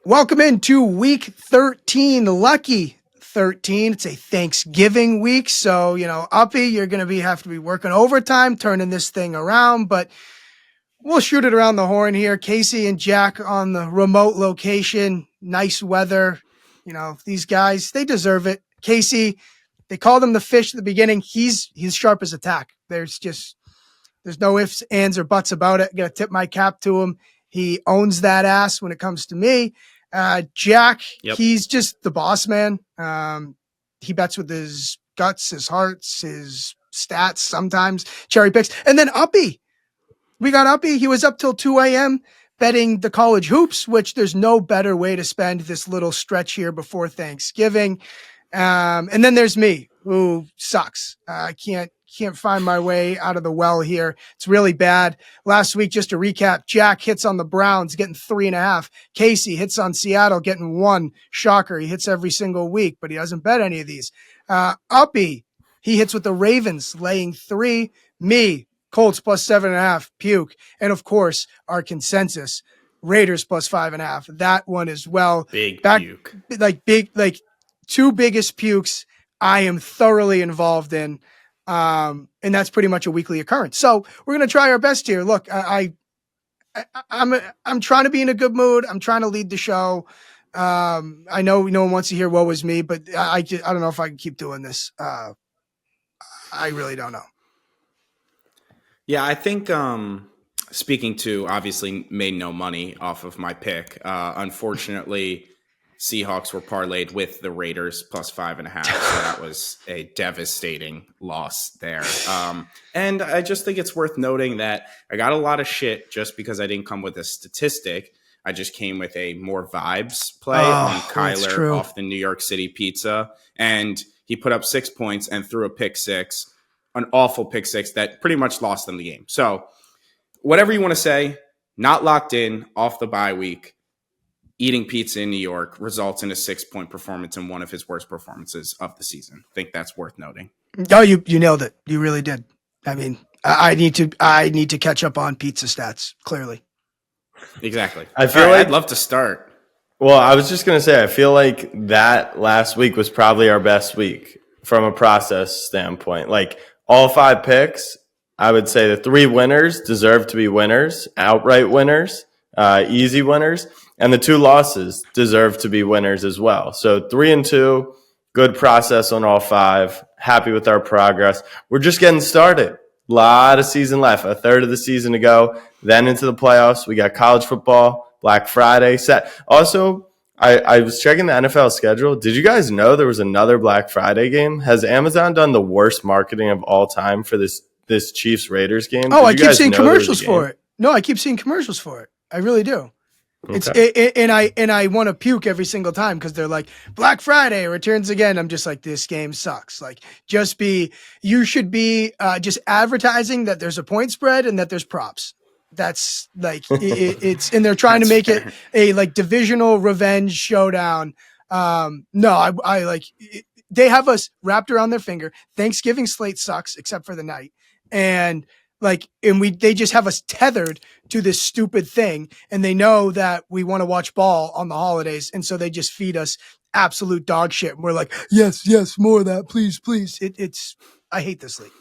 Welcome into week 13, lucky 13. It's a Thanksgiving week. So, Uppy, you're going to have to be working overtime, turning this thing around, but we'll shoot it around the horn here. Casey and Jack on the remote location, nice weather. These guys, they deserve it. Casey, they called him the fish at the beginning. He's sharp as a tack. There's no ifs, ands, or buts about it. Got to tip my cap to him. He owns that ass when it comes to me. Jack, Yep. He's just the boss man. He bets with his guts, his hearts, his stats, sometimes cherry picks. And then Uppy. We got Uppy. He was up till 2 a.m. betting the college hoops, which there's no better way to spend this little stretch here before Thanksgiving. And then there's me, who sucks. I can't find my way out of the well here. It's really bad. Last week, just to recap, Jack hits on the Browns, getting 3.5. Casey hits on Seattle, getting 1. Shocker. He hits every single week, but he doesn't bet any of these. Uppy, he hits with the Ravens, laying 3. Me, Colts plus 7.5, puke. And of course, our consensus, Raiders plus 5.5. That one as well. Puke. Like two biggest pukes I am thoroughly involved in. And that's pretty much a weekly occurrence. So we're going to try our best here. Look, I'm trying to be in a good mood. I'm trying to lead the show. I know no one wants to hear woe is me, but I don't know if I can keep doing this. I really don't know. Yeah, I think speaking to obviously made no money off of my pick. Unfortunately, Seahawks were parlayed with the Raiders plus 5.5. So that was a devastating loss there. And I just think it's worth noting that I got a lot of shit just because I didn't come with a statistic. I just came with a more vibes play on Kyler off the New York City pizza. And he put up 6 points and threw a pick six, an awful pick six that pretty much lost them the game. So whatever you want to say, not locked in off the bye week. Eating pizza in New York results in a 6-point performance in one of his worst performances of the season. I think that's worth noting. Oh, you nailed it. You really did. I mean, I need to catch up on pizza stats, clearly. Exactly. I feel like I'd love to start. Well, I was just going to say, I feel like that last week was probably our best week from a process standpoint. Like all 5 picks, I would say the 3 winners deserve to be winners, outright winners, easy winners. And the 2 losses deserve to be winners as well. So 3 and 2, good process on all 5. Happy with our progress. We're just getting started. A lot of season left. A third of the season to go. Then into the playoffs. We got college football, Black Friday set. Also, I was checking the NFL schedule. Did you guys know there was another Black Friday game? Has Amazon done the worst marketing of all time for this Chiefs-Raiders game? Oh, I keep seeing commercials for it. No, I keep seeing commercials for it. I really do. Okay. And I want to puke every single time because they're like, Black Friday returns again. I'm just like, this game sucks. Like, you should be just advertising that there's a point spread and that there's props. That's like it's and they're trying to make it a like divisional revenge showdown. No, I like they have us wrapped around their finger. Thanksgiving slate sucks except for the night, and they just have us tethered to this stupid thing, and they know that we want to watch ball on the holidays, and so they just feed us absolute dog shit. And we're like, yes, more of that, please. I hate this league.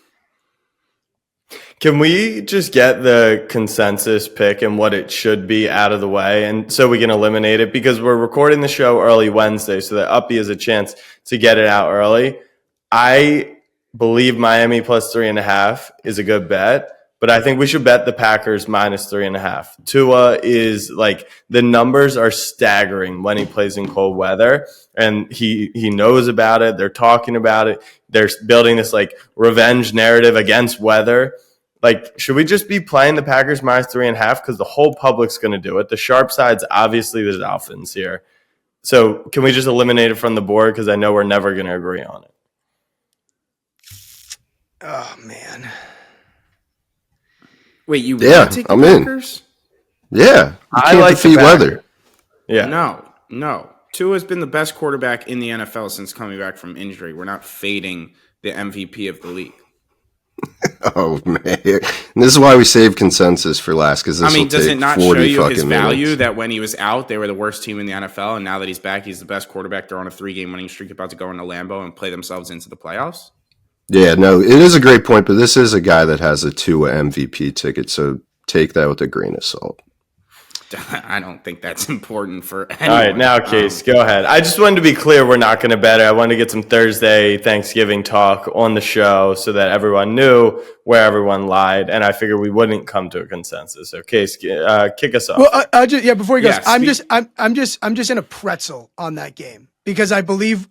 Can we just get the consensus pick and what it should be out of the way, and so we can eliminate it? Because we're recording the show early Wednesday, so that Uppy has a chance to get it out early. I believe Miami plus 3.5 is a good bet, but I think we should bet the Packers minus 3.5. Tua is like, the numbers are staggering when he plays in cold weather, and he knows about it. They're talking about it. They're building this like revenge narrative against weather. Like, should we just be playing the Packers minus 3.5? Because the whole public's going to do it. The sharp side's obviously the Dolphins here. So can we just eliminate it from the board? Because I know we're never going to agree on it. Oh, man. Wait, you want to take the Packers? Yeah. I like defeat weather. Yeah. No. Tua has been the best quarterback in the NFL since coming back from injury. We're not fading the MVP of the league. Oh man, and this is why we save consensus for last, because this will does it take not show 40 you his fucking value minutes. that when he was out, they were the worst team in the NFL, and now that he's back, he's the best quarterback. They're on a 3-game winning streak, about to go into Lambeau and play themselves into the playoffs? Yeah, no, it is a great point, but this is a guy that has a Tua MVP ticket, so take that with a grain of salt. I don't think that's important for anyone. All right, now, Case, go ahead. I just wanted to be clear we're not going to bet it. I wanted to get some Thursday Thanksgiving talk on the show so that everyone knew where everyone lied, and I figured we wouldn't come to a consensus. So, Case, kick us off. Well, before he goes, Yeah, I'm just in a pretzel on that game because I believe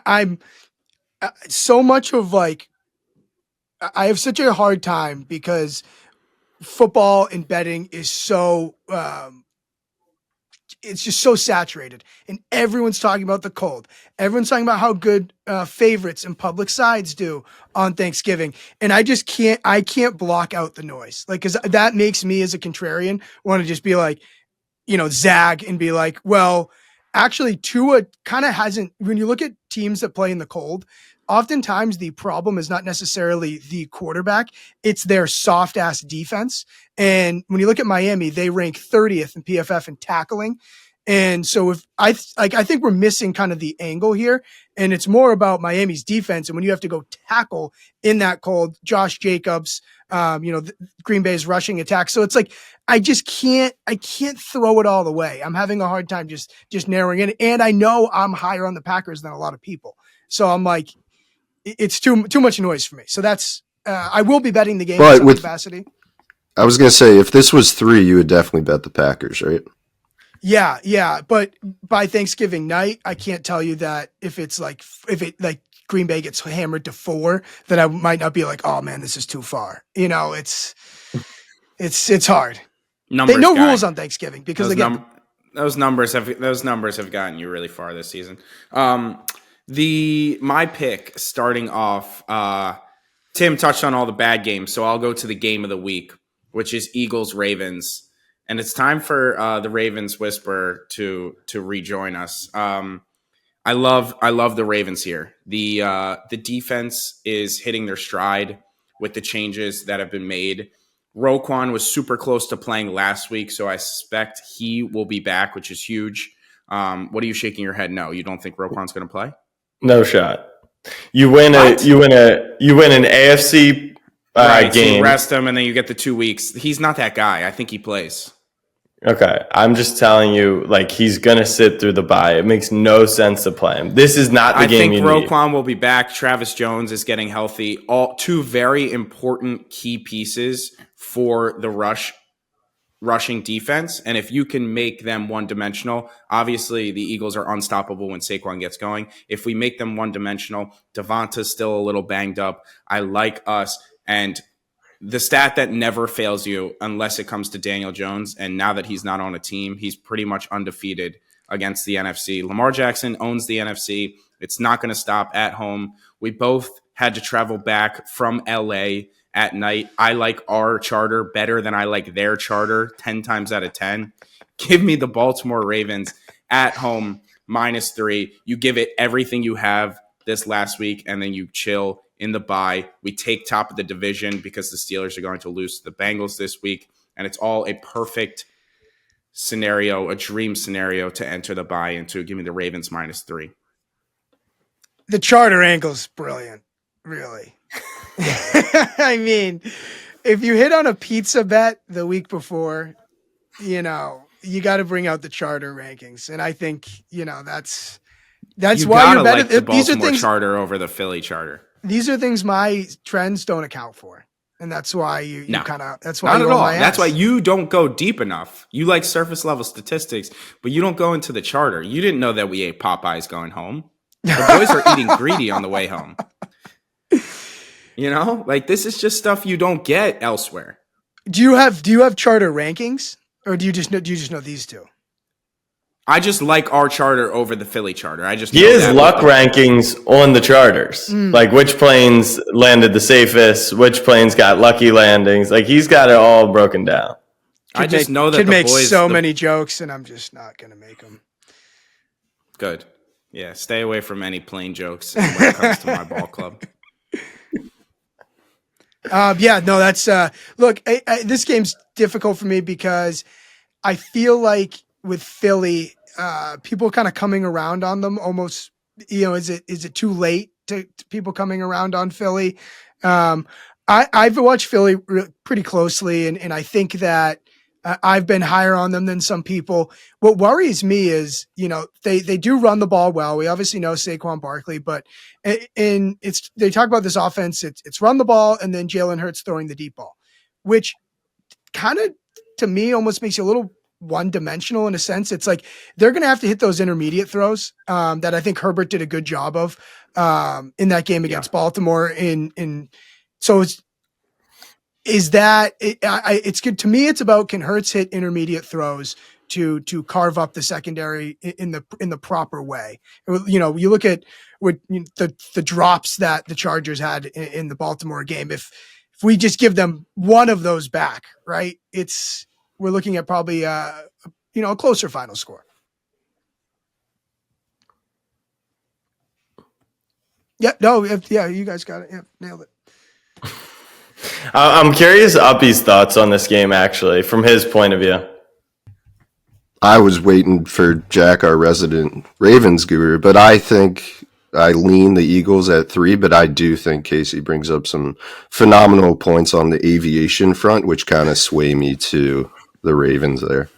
I'm so much of I have such a hard time because football and betting is so it's just so saturated, and everyone's talking about the cold. Everyone's talking about how good favorites and public sides do on Thanksgiving, and I can't block out the noise, because that makes me as a contrarian want to just be like, zag and be like, well, actually Tua kind of hasn't, when you look at teams that play in the cold, oftentimes the problem is not necessarily the quarterback, it's their soft ass defense. And when you look at Miami, they rank 30th in PFF in tackling. And so if I think we're missing kind of the angle here, and it's more about Miami's defense. And when you have to go tackle in that cold, Josh Jacobs, Green Bay's rushing attack. So it's like, I can't throw it all the way. I'm having a hard time just narrowing in. And I know I'm higher on the Packers than a lot of people. So I'm like, it's too much noise for me. So that's, I will be betting the game in some capacity. I was going to say, if this was 3, you would definitely bet the Packers, right? Yeah. But by Thanksgiving night, I can't tell you that if Green Bay gets hammered to 4, that I might not be like, oh man, this is too far. It's hard. No rules on Thanksgiving because those numbers have gotten you really far this season. My pick starting off, Tim touched on all the bad games, so I'll go to the game of the week, which is Eagles-Ravens. And it's time for the Ravens Whisperer to rejoin us. I love the Ravens here. The defense is hitting their stride with the changes that have been made. Roquan was super close to playing last week, so I suspect he will be back, which is huge. What are you shaking your head? No, you don't think Roquan's going to play? No shot. You win an AFC right, game. So you rest him, and then you get the 2 weeks. He's not that guy. I think he plays. Okay, I'm just telling you, he's gonna sit through the bye. It makes no sense to play him. This is not the game you need. I think Roquan will be back. Travis Jones is getting healthy. All 2 very important key pieces for the rushing defense. And if you can make them one-dimensional, obviously the Eagles are unstoppable when Saquon gets going. If we make them one-dimensional, Devonta's still a little banged up. I like us. And the stat that never fails you unless it comes to Daniel Jones, and now that he's not on a team, he's pretty much undefeated against the NFC. Lamar Jackson owns the NFC. It's not going to stop at home. We both had to travel back from LA at night. I like our charter better than I like their charter 10 times out of 10. Give me the Baltimore Ravens at home -3. You give it everything you have this last week, and then you chill in the bye. We take top of the division because the Steelers are going to lose to the Bengals this week, and it's all a perfect scenario, a dream scenario to enter the bye into. Give me the Ravens -3. The charter angle's brilliant, really. I mean, if you hit on a pizza bet the week before, you got to bring out the charter rankings, and I think that's why you're better. Like the Baltimore charter over the Philly charter. These are things my trends don't account for. And that's why that's why not at all. That's why you don't go deep enough. You like surface level statistics, but you don't go into the charter. You didn't know that we ate Popeyes going home. The boys are eating greedy on the way home. This is just stuff you don't get elsewhere. Do you have charter rankings, or do you just know these two? I just like our charter over the Philly charter. He has luck rankings on the charters, which planes landed the safest, which planes got lucky landings. He's got it all broken down. I just know that the boys make so many jokes, and I'm just not going to make them. Good, yeah. Stay away from any plane jokes when it comes to my ball club. Yeah, no, that's look. This game's difficult for me because I feel like with Philly, people kind of coming around on them almost. Is it too late to people coming around on Philly? I've watched Philly pretty closely, and I think that I've been higher on them than some people. What worries me is, they do run the ball well. We obviously know Saquon Barkley, but they talk about this offense. It's run the ball and then Jalen Hurts throwing the deep ball, which kind of to me almost makes you a little one-dimensional in a sense. It's like they're going to have to hit those intermediate throws that I think Herbert did a good job of in that game against Baltimore. So it's good to me. It's about, can Hurts hit intermediate throws to carve up the secondary in the proper way. You look at the drops that the Chargers had in the Baltimore game. If we just give them one of those back, right, we're looking at probably a closer final score. Yeah, no, you guys got it. Yeah, nailed it. I'm curious Uppy's thoughts on this game, actually, from his point of view. I was waiting for Jack, our resident Ravens guru, but I think I lean the Eagles at 3, but I do think Casey brings up some phenomenal points on the aviation front, which kind of sway me to the Ravens there.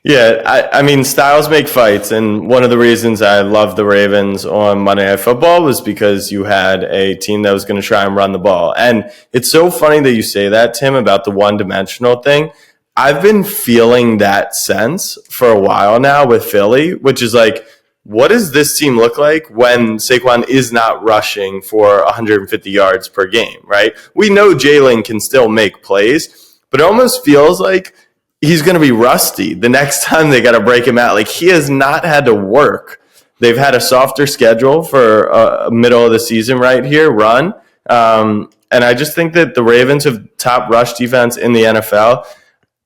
Yeah, I mean, styles make fights, and one of the reasons I love the Ravens on Monday Night Football was because you had a team that was going to try and run the ball. And it's so funny that you say that, Tim, about the one-dimensional thing. I've been feeling that sense for a while now with Philly, which is like, what does this team look like when Saquon is not rushing for 150 yards per game, right? We know Jalen can still make plays, but it almost feels like he's going to be rusty the next time they got to break him out. Like, he has not had to work. They've had a softer schedule for a middle of the season right here run. And I just think that the Ravens have top rush defense in the NFL.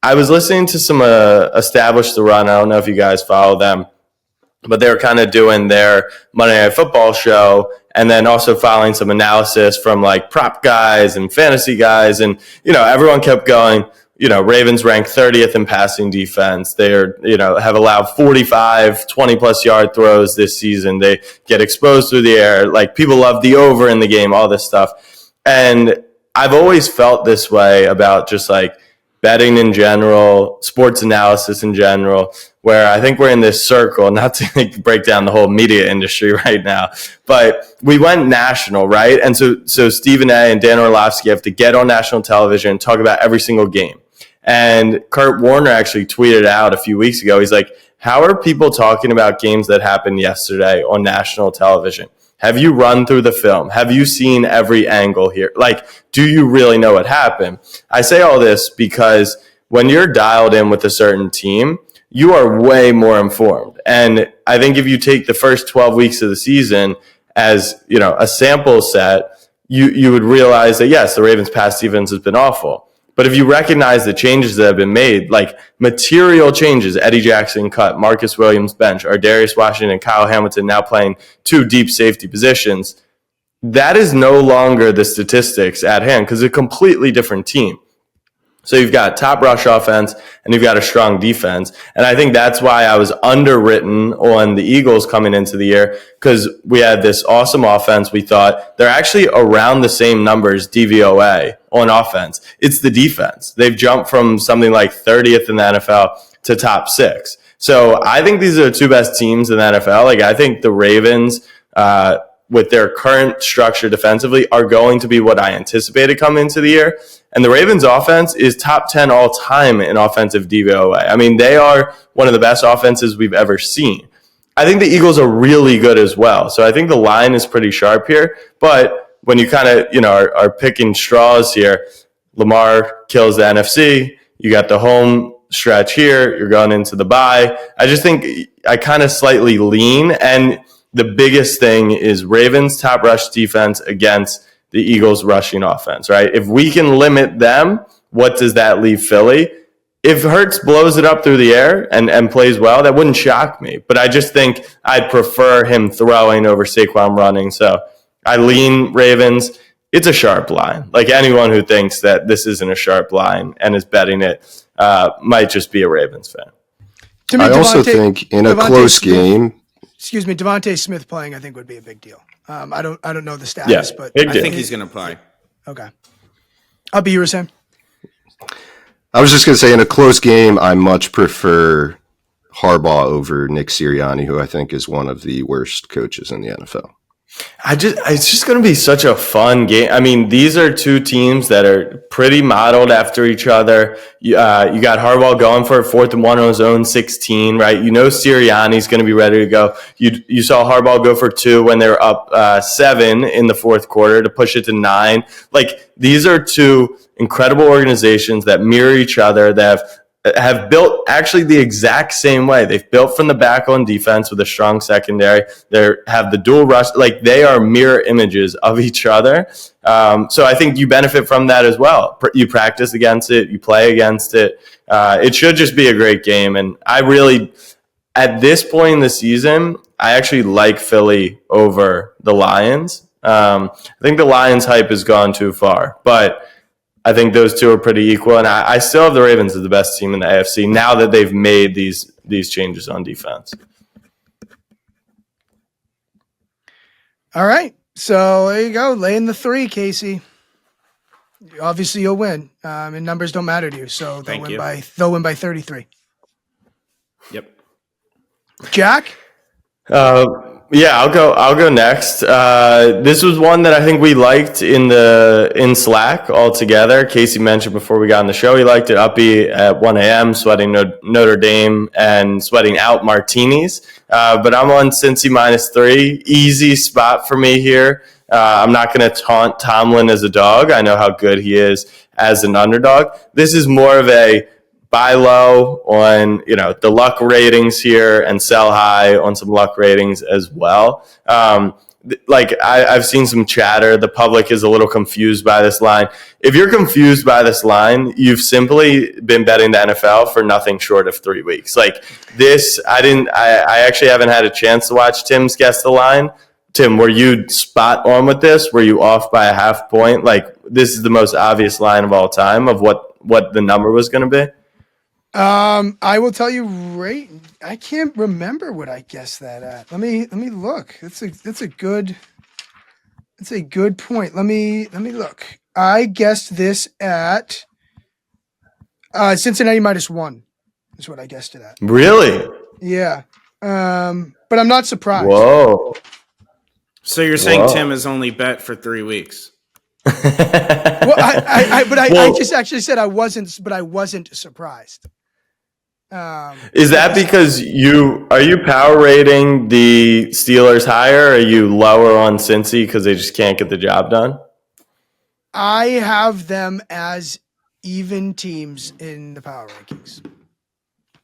I was listening to some Establish the Run. I don't know if you guys follow them, but they were kind of doing their Monday Night Football show and then also following some analysis from like prop guys and fantasy guys. And, everyone kept going, Ravens rank 30th in passing defense. They're, have allowed 45, 20-plus yard throws this season. They get exposed through the air. Like, people love the over in the game, all this stuff. And I've always felt this way about just like betting in general, sports analysis in general, where I think we're in this circle, not to break down the whole media industry right now, but we went national, right? And so Stephen A. and Dan Orlovsky have to get on national television and talk about every single game. And Kurt Warner actually tweeted out a few weeks ago, he's like, how are people talking about games that happened yesterday on national television? Have you run through the film? Have you seen every angle here? Like, do you really know what happened? I say all this because when you're dialed in with a certain team, you are way more informed. And I think if you take the first 12 weeks of the season as, a sample set, you would realize that, yes, the Ravens' pass defense has been awful. But if you recognize the changes that have been made, like material changes, Eddie Jackson cut, Marcus Williams bench, Darius Washington and Kyle Hamilton now playing 2 deep safety positions, that is no longer the statistics at hand because it's a completely different team. So you've got top rush offense and you've got a strong defense. And I think that's why I was underwritten on the Eagles coming into the year, because we had this awesome offense. We thought they're actually around the same numbers DVOA on offense. It's the defense. They've jumped from something like 30th in the NFL to top 6. So I think these are the 2 best teams in the NFL. Like, I think the Ravens, with their current structure defensively, are going to be what I anticipated coming into the year. And the Ravens offense is top 10 all time in offensive DVOA. I mean, they are one of the best offenses we've ever seen. I think the Eagles are really good as well. So I think the line is pretty sharp here. But when you kind of, are picking straws here, Lamar kills the NFC. You got the home stretch here. You're going into the bye. I just think I kind of slightly lean. And the biggest thing is Ravens top rush defense against the Eagles rushing offense, right? If we can limit them, what does that leave Philly? If Hurts blows it up through the air and plays well, that wouldn't shock me. But I just think I'd prefer him throwing over Saquon running. So I lean Ravens. it's a sharp line. Like anyone who thinks that this isn't a sharp line and is betting it might just be a Ravens fan. To me, I also think in a close game, Devontae Smith playing, I think would be a big deal. I don't know the status, Yeah, but I think he's going to play. Okay. Uppy, you were saying? I was just going to say in a close game, I much prefer Harbaugh over Nick Sirianni, who I think is one of the worst coaches in the NFL. It's just going to be such a fun game. I mean, these are two teams that are pretty modeled after each other. You got Harbaugh going for a 4th and 1 on his own 16, right? You know Sirianni's going to be ready to go. You saw Harbaugh go for 2 when they were up 7 in the fourth quarter to push it to 9. Like, these are two incredible organizations that mirror each other, that have built actually the exact same way. They've built from the back on defense with a strong secondary. They have the dual rush. Like, they are mirror images of each other. So I think you benefit from that as well. You practice against it. You play against it. It should just be a great game. And I really, at this point in the season, I actually like Philly over the Lions. I think the Lions hype has gone too far, but I think those two are pretty equal, and I still have the Ravens as the best team in the AFC now that they've made these changes on defense. All right. So there you go. Lay in the 3, Casey. Obviously, you'll win. And numbers don't matter to you, so they'll win by 33. Yep. Jack? Yeah, I'll go next. This was one that I think we liked in Slack altogether. Casey mentioned before we got on the show he liked it. Uppy at 1 a.m. sweating Notre Dame and sweating out martinis. But I'm on Cincy -3. Easy spot for me here. I'm not going to taunt Tomlin as a dog. I know how good he is as an underdog. This is more of a buy low on, the luck ratings here and sell high on some luck ratings as well. I've seen some chatter. The public is a little confused by this line. If you're confused by this line, you've simply been betting the NFL for nothing short of 3 weeks. Like this, I actually haven't had a chance to watch Tim's guess the line. Tim, were you spot on with this? Were you off by a half point? Like, this is the most obvious line of all time of what the number was going to be. I will tell you I can't remember what I guessed that at. Let me look. That's a good point. Let me look. I guessed this at Cincinnati -1 is what I guessed it at. Really? Yeah. But I'm not surprised. Whoa. So you're saying Tim has only bet for 3 weeks? I just actually said I wasn't surprised. Is that because are you power rating the Steelers higher? Or are you lower on Cincy because they just can't get the job done? I have them as even teams in the power rankings,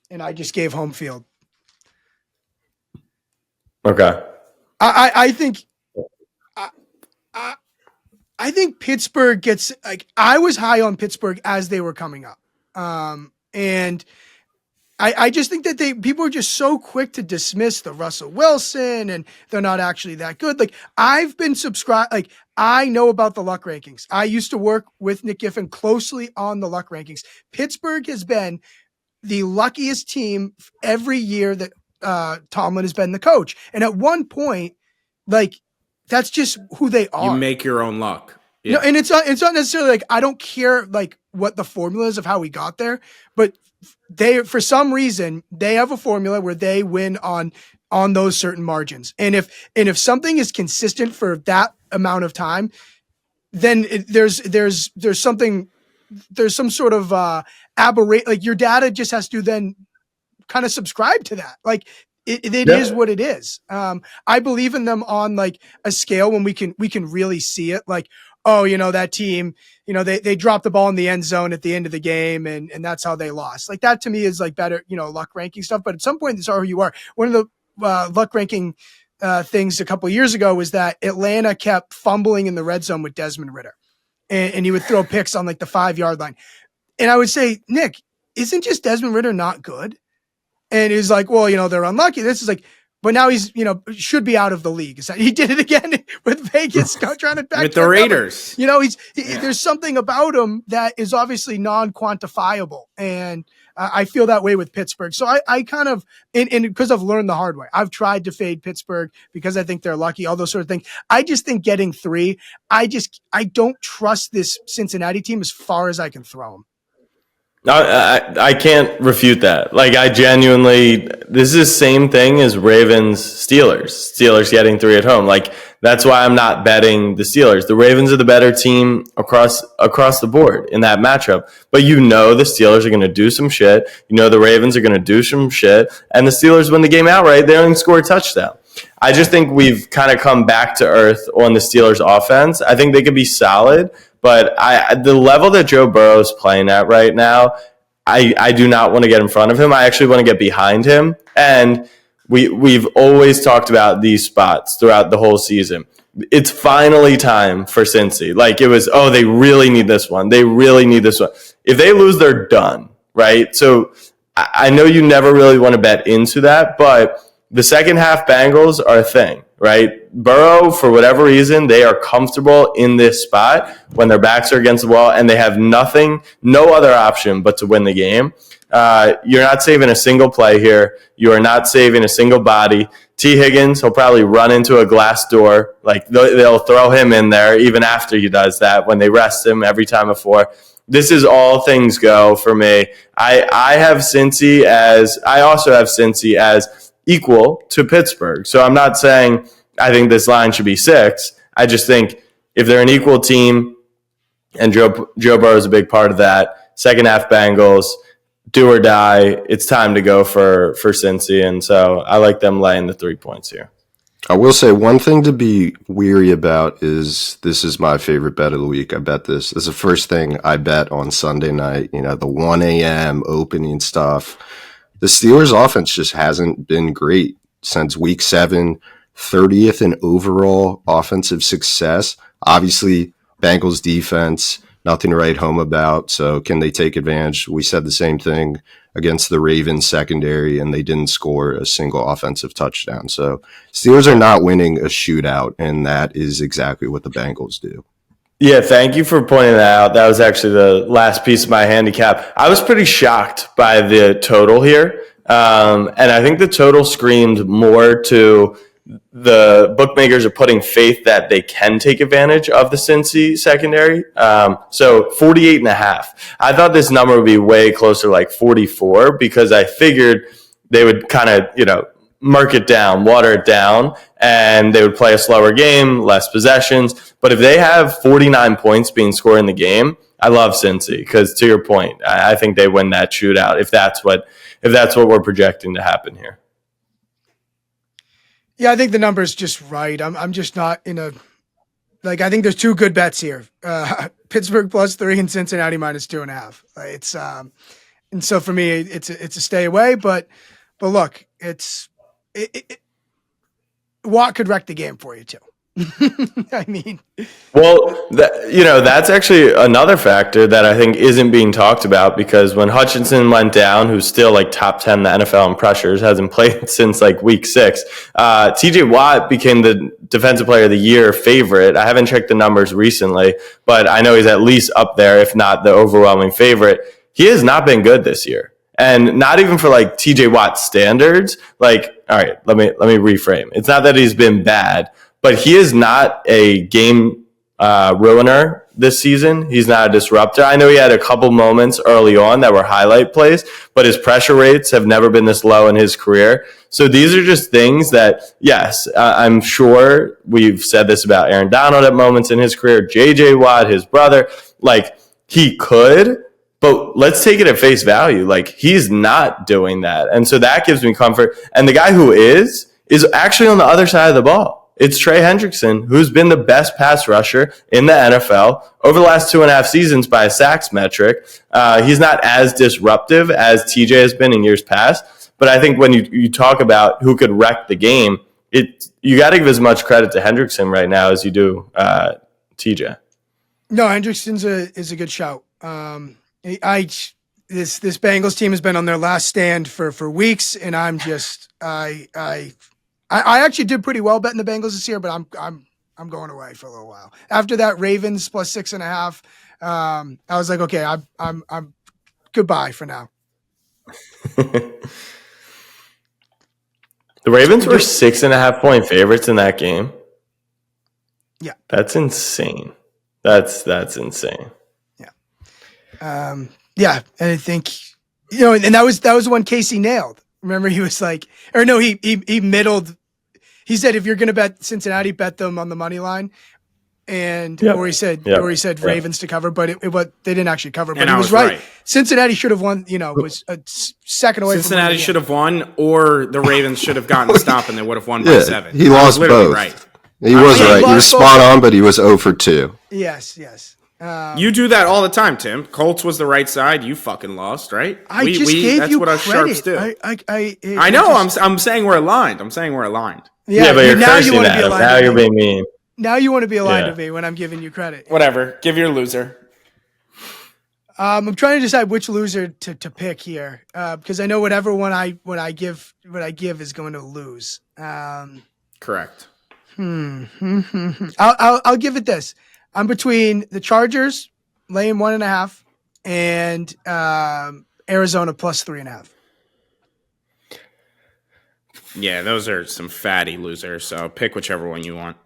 and I just gave home field. Okay. I think Pittsburgh gets I was high on Pittsburgh as they were coming up, and I just think that people are just so quick to dismiss the Russell Wilson and they're not actually that good. Like I've been subscribed. Like I know about the luck rankings. I used to work with Nick Giffen closely on the luck rankings. Pittsburgh has been the luckiest team every year that Tomlin has been the coach. And at one point, that's just who they are. You make your own luck. Yeah. No, and it's not necessarily I don't care what the formula is of how we got there, but for some reason they have a formula where they win on those certain margins. And if something is consistent for that amount of time, then there's some sort of aberration. Your data just has to then kind of subscribe to that. It is what it is. I believe in them on a scale when we can really see it. That team, they dropped the ball in the end zone at the end of the game and that's how they lost. That to me is better, luck ranking stuff. But at some point, it's all who you are. One of the luck ranking things a couple of years ago was that Atlanta kept fumbling in the red zone with Desmond Ridder and he would throw picks on the 5-yard line. And I would say, Nick, isn't just Desmond Ridder not good? And he's like, well, they're unlucky. This is But now he's, should be out of the league. He did it again with Vegas, trying to back with the Raiders. There's something about him that is obviously non-quantifiable, and I feel that way with Pittsburgh. So I kind of, and because I've learned the hard way, I've tried to fade Pittsburgh because I think they're lucky, all those sort of things. I just think getting 3, I don't trust this Cincinnati team as far as I can throw them. I can't refute that. Like, I genuinely, this is the same thing as Ravens Steelers. Steelers getting 3 at home. Like, that's why I'm not betting the Steelers. The Ravens are the better team across the board in that matchup. But the Steelers are going to do some shit. The Ravens are going to do some shit. And the Steelers win the game outright. They don't even score a touchdown. I just think we've kind of come back to earth on the Steelers offense. I think they could be solid. But the level that Joe Burrow is playing at right now, I do not want to get in front of him. I actually want to get behind him. And we've always talked about these spots throughout the whole season. It's finally time for Cincy. Like, it was, they really need this one. They really need this one. If they lose, they're done, right? So I know you never really want to bet into that, but the second half Bengals are a thing, right? Burrow, for whatever reason, they are comfortable in this spot when their backs are against the wall and they have no other option but to win the game. You're not saving a single play here. You are not saving a single body. T. Higgins, he'll probably run into a glass door. Like, they'll throw him in there even after he does that when they rest him every time before. This is all things go for me. I also have Cincy as equal to Pittsburgh. So I'm not saying I think this line should be 6. I just think if they're an equal team, and Joe Burrow is a big part of that, second half Bengals, do or die, it's time to go for Cincy. And so I like them laying the 3 points here. I will say one thing to be weary about is this is my favorite bet of the week. I bet this. This is the first thing I bet on Sunday night, the 1 a.m. opening stuff. The Steelers' offense just hasn't been great since week 7, 30th in overall offensive success. Obviously, Bengals defense, nothing to write home about. So can they take advantage? We said the same thing against the Ravens secondary, and they didn't score a single offensive touchdown. So Steelers are not winning a shootout, and that is exactly what the Bengals do. Yeah, thank you for pointing that out. That was actually the last piece of my handicap. I was pretty shocked by the total here. And I think the total screamed more to the bookmakers are putting faith that they can take advantage of the Cincy secondary. So 48.5. I thought this number would be way closer, like 44, because I figured they would kind of, mark it down, water it down, and they would play a slower game, less possessions. But if they have 49 points being scored in the game, I love Cincy because, to your point, I think they win that shootout if that's what we're projecting to happen here. Yeah, I think the number is just right. I'm just not in a I think there's 2 good bets here: Pittsburgh +3 and Cincinnati -2.5. It's and so for me, it's a stay away. But look, Watt could wreck the game for you too. I mean, well, that's actually another factor that I think isn't being talked about, because when Hutchinson went down, who's still like top 10 in the NFL in pressures, hasn't played since like week 6, TJ Watt became the defensive player of the year favorite. I haven't checked the numbers recently, but I know he's at least up there, if not the overwhelming favorite. He has not been good this year. And not even for like TJ Watt standards. Like, all right, let me reframe. It's not that he's been bad, but he is not a game ruiner this season. He's not a disruptor. I know he had a couple moments early on that were highlight plays, but his pressure rates have never been this low in his career. So these are just things that, yes, I'm sure we've said this about Aaron Donald at moments in his career, JJ Watt, his brother, like he could. But let's take it at face value. Like, he's not doing that. And so that gives me comfort. And the guy who is actually on the other side of the ball. It's Trey Hendrickson, who's been the best pass rusher in the NFL over the last 2.5 seasons by a sacks metric. He's not as disruptive as TJ has been in years past. But I think when you talk about who could wreck the game, you got to give as much credit to Hendrickson right now as you do TJ. No, Hendrickson's is a good shout. This Bengals team has been on their last stand for weeks, and I'm just I I actually did pretty well betting the Bengals this year, but I'm going away for a little while. After that Ravens plus 6.5, I was like, okay, I'm goodbye for now. The Ravens were 6.5 point favorites in that game. Yeah. That's insane. That's insane. Yeah. And I think, and that was the one Casey nailed. Remember, he was like, or no, he middled. He said, if you're going to bet Cincinnati, bet them on the money line. And, or he said Ravens to cover, but they didn't actually cover, but And he I was was right. Cincinnati should have won, was a second away. Cincinnati should have won, or the Ravens should have gotten the stop and they would have won by Yeah, 7. he lost both. Right. He was right. He was spot on, but he was 0 for 2. Yes. You do that all the time, Tim. Colts was the right side. You fucking lost, right? I just gave that's you what us sharps credit. do. I know. I'm saying we're aligned. Yeah, but you're now cursing at him. Now you're being mean. Now you want to be aligned to me when I'm giving you credit. Whatever. Give your loser. I'm trying to decide which loser to pick here because I know whatever one I give is going to lose. Correct. I'll give it this. I'm between the Chargers laying 1.5 and Arizona plus 3.5. Yeah, those are some fatty losers. So pick whichever one you want.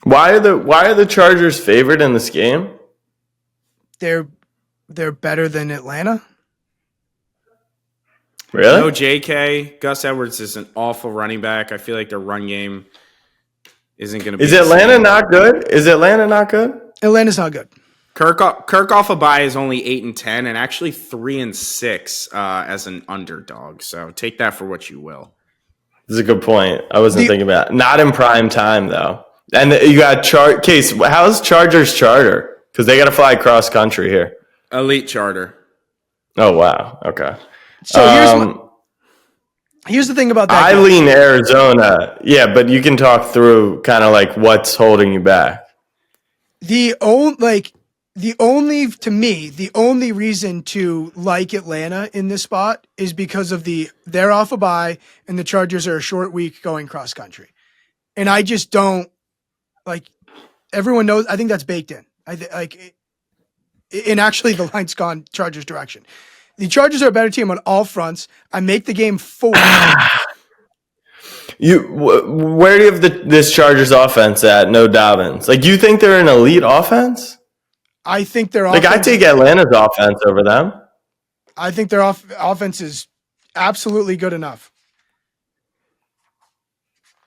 Why are the Chargers favored in this game? They're better than Atlanta. Really? No JK. Gus Edwards is an awful running back. I feel like their run game isn't going to be. Is Atlanta not good? Atlanta's not good. Kirk off a bye is only 8-10 and actually 3-6 as an underdog. So take that for what you will. This is a good point. I wasn't thinking about it. Not in prime time though. And you got Case. How's Chargers charter? Because they got to fly cross country here. Elite charter. Oh wow. Okay. So here's the thing about that. I lean Arizona. Yeah, but you can talk through kind of like what's holding you back. The only reason to like Atlanta in this spot is because of they're off a bye and the Chargers are a short week going cross country. And I just don't everyone knows. I think that's baked in. And actually the line's gone Chargers direction. The Chargers are a better team on all fronts. I make the game 4. Where do you have this Chargers offense at? No Dobbins. You think they're an elite offense? I think their offense. I take Atlanta's offense over them. I think their offense is absolutely good enough,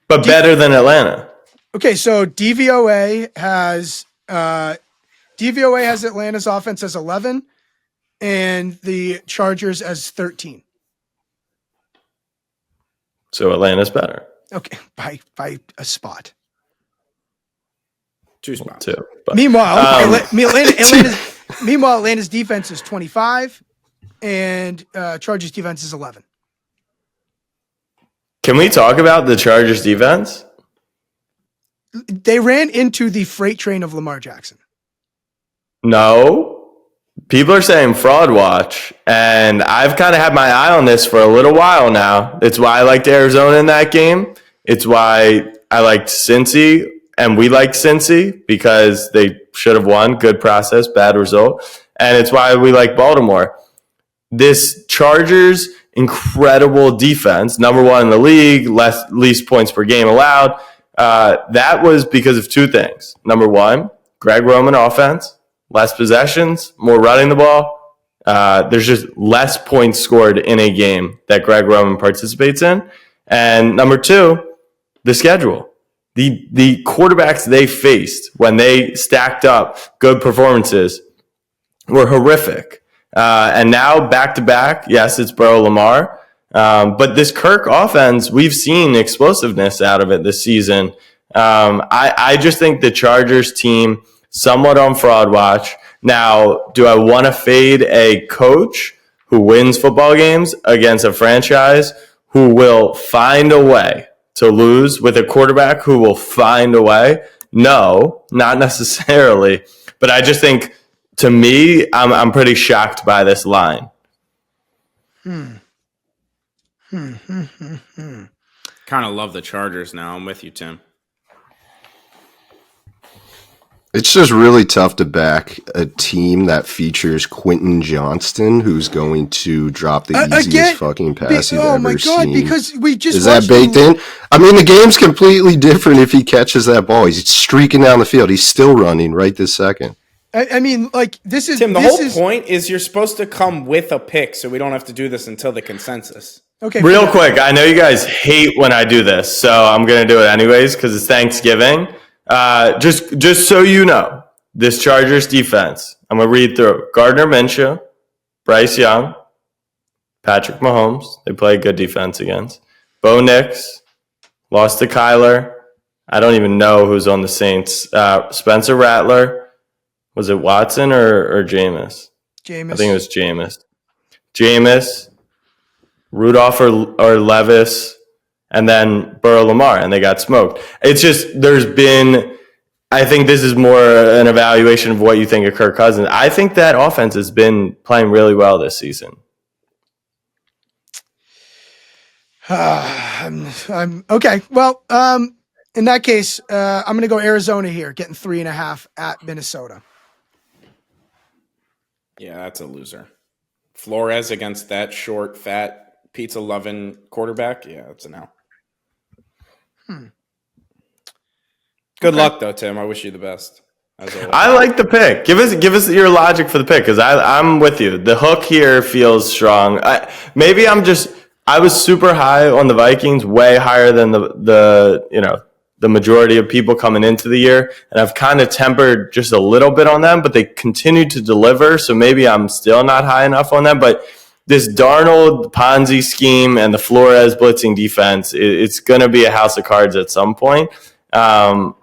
but better than Atlanta. Okay, so DVOA has Atlanta's offense as 11, and the Chargers as 13. So Atlanta's better. Okay, by a spot. 2 spots. 2. But, Meanwhile, Atlanta's defense is 25, and Chargers defense is 11. Can we talk about the Chargers defense? They ran into the freight train of Lamar Jackson. No. People are saying fraud watch, and I've kind of had my eye on this for a little while now. It's why I liked Arizona in that game. It's why I liked Cincy, and we liked Cincy because they should have won. Good process, bad result. And it's why we like Baltimore. This Chargers incredible defense, number 1 in the league, least points per game allowed. That was because of 2 things. Number 1, Greg Roman offense, less possessions, more running the ball. There's just less points scored in a game that Greg Roman participates in. And number 2, the schedule. The quarterbacks they faced when they stacked up good performances were horrific. And now back-to-back, yes, it's Burrow Lamar. But this Kirk offense, we've seen explosiveness out of it this season. I just think the Chargers team somewhat on fraud watch. Now, do I want to fade a coach who wins football games against a franchise who will find a way to lose with a quarterback who will find a way? No, not necessarily. But I just think, to me, I'm pretty shocked by this line. Kind of love the Chargers now. I'm with you, Tim. It's just really tough to back a team that features Quentin Johnston, who's going to drop the easiest fucking pass you've ever seen. Because we just is that baked in? I mean, the game's completely different if he catches that ball. He's streaking down the field. He's still running right this second. I mean, like, this is Tim. The whole point is you're supposed to come with a pick, so we don't have to do this until the consensus. Okay. Real quick, I know you guys hate when I do this, so I'm gonna do it anyways because it's Thanksgiving. Just so you know, this Chargers defense, I'm going to read through Gardner Minshew, Bryce Young, Patrick Mahomes. They play good defense against. Bo Nix, lost to Kyler. I don't even know who's on the Saints. Spencer Rattler. Was it Watson or Jameis? Jameis. I think it was Jameis. Jameis, Rudolph or Levis, and then Burrow Lamar, and they got smoked. It's just I think this is more an evaluation of what you think of Kirk Cousins. I think that offense has been playing really well this season. I'm okay. Well, in that case, I'm going to go Arizona here, getting 3.5 at Minnesota. Yeah, that's a loser. Flores against that short, fat, pizza-loving quarterback. Yeah, that's an L. Good luck, though, Tim. I wish you the best. I like the pick. Give us your logic for the pick, because I'm with you. The hook here feels strong. I was super high on the Vikings, way higher than the majority of people coming into the year, and I've kind of tempered just a little bit on them, but they continue to deliver, so maybe I'm still not high enough on them. But this Darnold Ponzi scheme and the Flores blitzing defense, it's going to be a house of cards at some point. Kyler,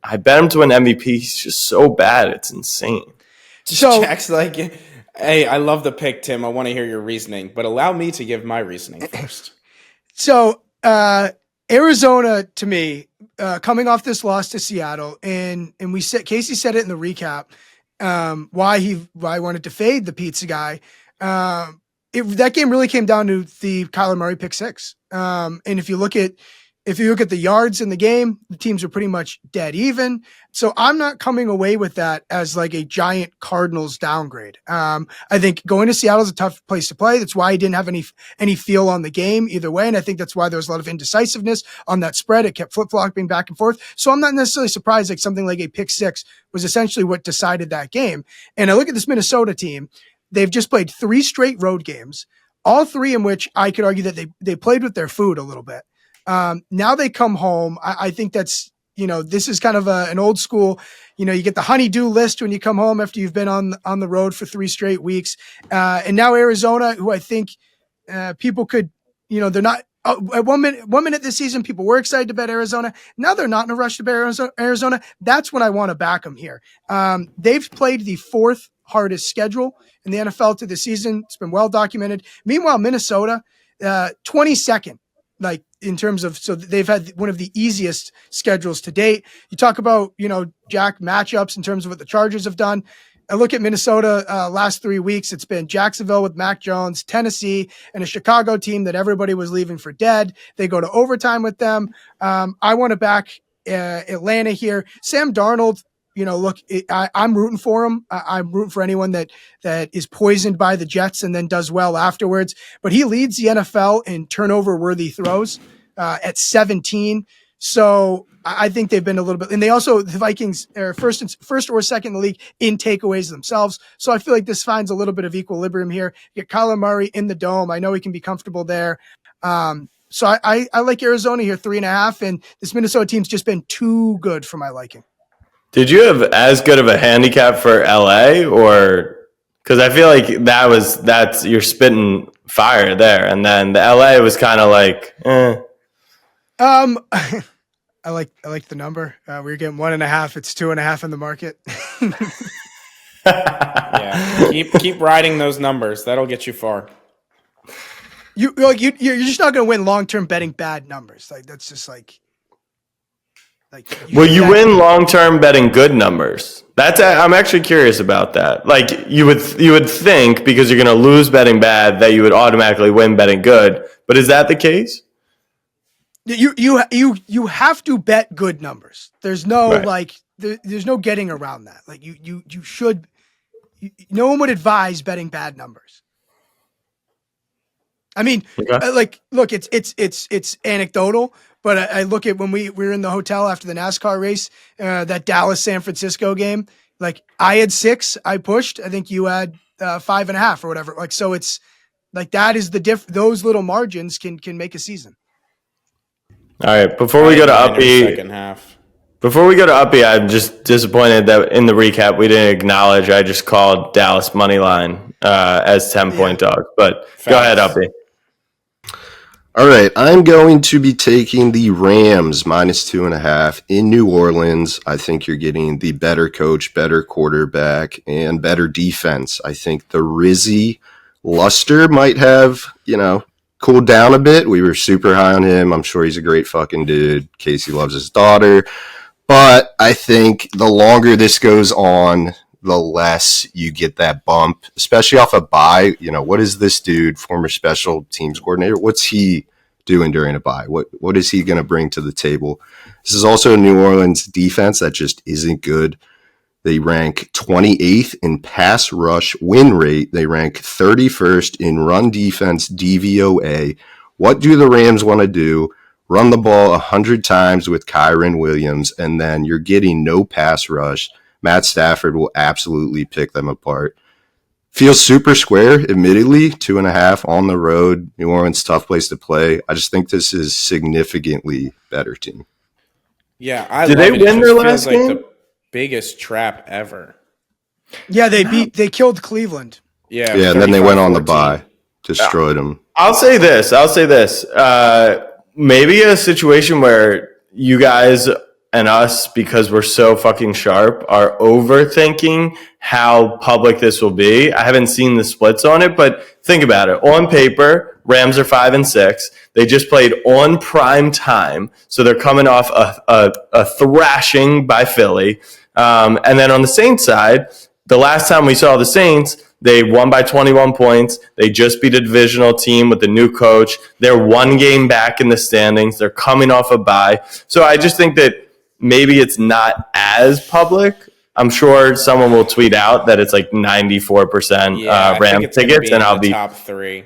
I bet him to win MVP. He's just so bad. It's insane. So Jack's like, hey, I love the pick, Tim. I want to hear your reasoning, but allow me to give my reasoning first. So, Arizona, to me, coming off this loss to Seattle, and Casey said it in the recap, why he wanted to fade the pizza guy. That game really came down to the Kyler Murray pick six. And if you look at the yards in the game, the teams are pretty much dead even. So I'm not coming away with that as like a giant Cardinals downgrade. I think going to Seattle is a tough place to play. That's why he didn't have any feel on the game either way. And I think that's why there was a lot of indecisiveness on that spread. It kept flip-flopping back and forth. So I'm not necessarily surprised like something like a pick six was essentially what decided that game. And I look at this Minnesota team. They've just played 3 straight road games, all 3 in which I could argue that they played with their food a little bit. Now they come home. I think that's, this is kind of an old school, you get the honey-do list when you come home after you've been on the road for 3 straight weeks. And now Arizona, who I think people could, they're not at one minute this season, people were excited to bet Arizona. Now they're not in a rush to bet Arizona. That's when I want to back them here. They've played the 4th hardest schedule in the NFL to the season. It's been well documented. Meanwhile, Minnesota, 22nd. Like in terms of, so they've had one of the easiest schedules to date. You talk about, Jack, matchups in terms of what the Chargers have done. I look at Minnesota last 3 weeks. It's been Jacksonville with Mac Jones, Tennessee, and a Chicago team that everybody was leaving for dead. They go to overtime with them. I want to back Atlanta here. Sam Darnold, look, I'm rooting for him. I'm rooting for anyone that is poisoned by the Jets and then does well afterwards. But he leads the NFL in turnover-worthy throws at 17. So I think they've been a little bit, and the Vikings are first or second in the league in takeaways themselves. So I feel like this finds a little bit of equilibrium here. You get Kyler Murray in the dome. I know he can be comfortable there. So I like Arizona here, 3.5, and this Minnesota team's just been too good for my liking. Did you have as good of a handicap for LA, or because I feel like that's you're spitting fire there, and then the LA was kind of like, I like the number. We're getting 1.5. It's 2.5 in the market. Yeah, keep riding those numbers. That'll get you far. You're just not going to win long-term betting bad numbers. Like that's just like. You win long-term betting good numbers. I'm actually curious about that. Like you would think because you're going to lose betting bad that you would automatically win betting good. But is that the case? You have to bet good numbers. There's no Right. there's no getting around that. Like you should. No one would advise betting bad numbers. I mean, Okay. look, it's anecdotal, but I look at when we were in the hotel after the NASCAR race, that Dallas San Francisco game. Like I had 6, I pushed. I think you had 5.5 or whatever. Like so, it's like that is the those little margins can make a season. All right. Before we go to Uppy, second half. I'm just disappointed that in the recap we didn't acknowledge. I just called Dallas money line as 10-point dog. But go ahead, Uppy. All right, I'm going to be taking the Rams -2.5 in New Orleans. I think you're getting the better coach, better quarterback, and better defense. I think the Rizzy luster might have, cooled down a bit. We were super high on him. I'm sure he's a great fucking dude. Casey loves his daughter. But I think the longer this goes on, the less you get that bump, especially off a bye. What is this dude, former special teams coordinator? What's he doing during a bye? What is he going to bring to the table? This is also a New Orleans defense that just isn't good. They rank 28th in pass rush win rate. They rank 31st in run defense DVOA. What do the Rams want to do? Run the ball 100 times with Kyron Williams, and then you're getting no pass rush. Matt Stafford will absolutely pick them apart. Feels super square, admittedly, 2.5 on the road. New Orleans, tough place to play. I just think this is significantly better team. Yeah, Did they win their last game? The biggest trap ever. Yeah, they killed Cleveland. Yeah, and then they went on the bye, destroyed them. I'll say this. Maybe a situation where you guys and us, because we're so fucking sharp, are overthinking how public this will be. I haven't seen the splits on it, but think about it. On paper, Rams are 5-6. They just played on prime time, so they're coming off a thrashing by Philly. And then on the Saints side, the last time we saw the Saints, they won by 21 points. They just beat a divisional team with the new coach. They're 1 game back in the standings. They're coming off a bye. So I just think that maybe it's not as public. I'm sure someone will tweet out that it's like 94% Rams tickets, and I'll be top 3.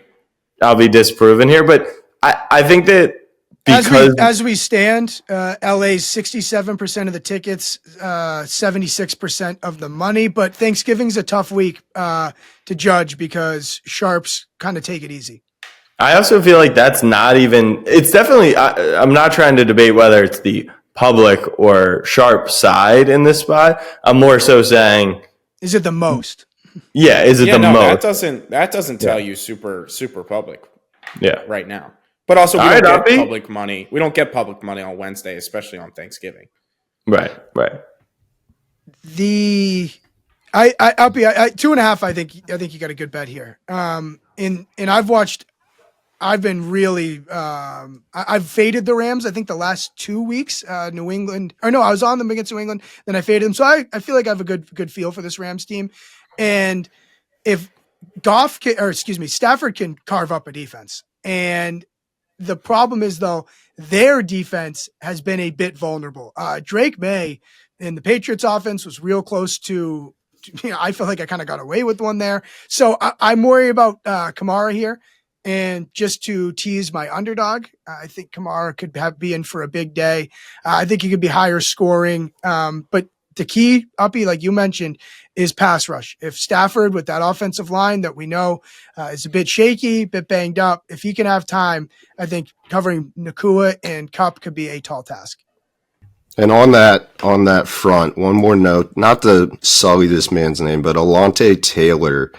I'll be disproven here. But I think that because as we stand, LA's 67% of the tickets, 76% of the money. But Thanksgiving's a tough week to judge because sharps kind of take it easy. I also feel like that's not even. It's definitely. I'm not trying to debate whether it's the public or sharp side in this spot. I'm more so saying, is it the most? Yeah, is it the most? That doesn't tell you super public. Yeah, right now. But also, we don't get Uppy? public money. We don't get public money on Wednesday, especially on Thanksgiving. Right. Uppy, 2.5. I think you got a good bet here. And I've been really, I've faded the Rams. I think the last 2 weeks, New England, I was on them against New England, then I faded them. So I feel like I have a good feel for this Rams team. And if Stafford can carve up a defense, and the problem is though, their defense has been a bit vulnerable. Drake May in the Patriots offense was real close to, I feel like I kind of got away with one there. So I'm worried about Kamara here. And just to tease my underdog, I think Kamara could be in for a big day. I think he could be higher scoring. But the key, Uppy, like you mentioned, is pass rush. If Stafford, with that offensive line that we know is a bit shaky, a bit banged up, if he can have time, I think covering Nakua and Kupp could be a tall task. And on that front, one more note, not to sully this man's name, but Alontae Taylor,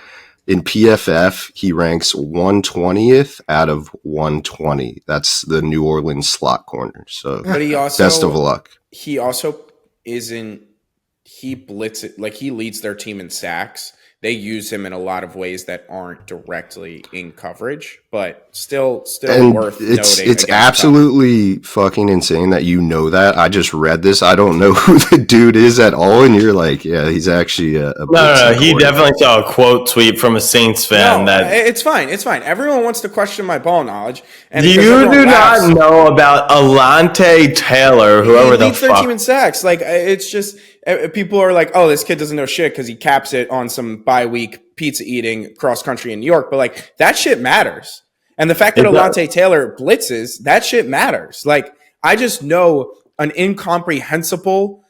in PFF, he ranks 120th out of 120. That's the New Orleans slot corner. So but he also, best of luck. He also isn't – he blitzes – like he leads their team in sacks. they use him in a lot of ways that aren't directly in coverage, but still And worth it's noting. it's against absolutely fucking insane that you know that. I just read this. I don't know who the dude is at all, and you're like, yeah, he's actually a No. blitzing He quarterback. definitely saw a quote tweet from a Saints fan No, that it's fine. It's fine. Everyone wants to question my ball knowledge. And you because everyone do laughs, not know about Alante Taylor, whoever he the leads their team fuck. in sacks. Like, it's just people are like, "Oh, this kid doesn't know shit" because he caps it on some bye-week pizza eating cross country in New York. But like, that shit matters. And the fact that It does. Alante Taylor blitzes, that shit matters. Like, I just know an incomprehensible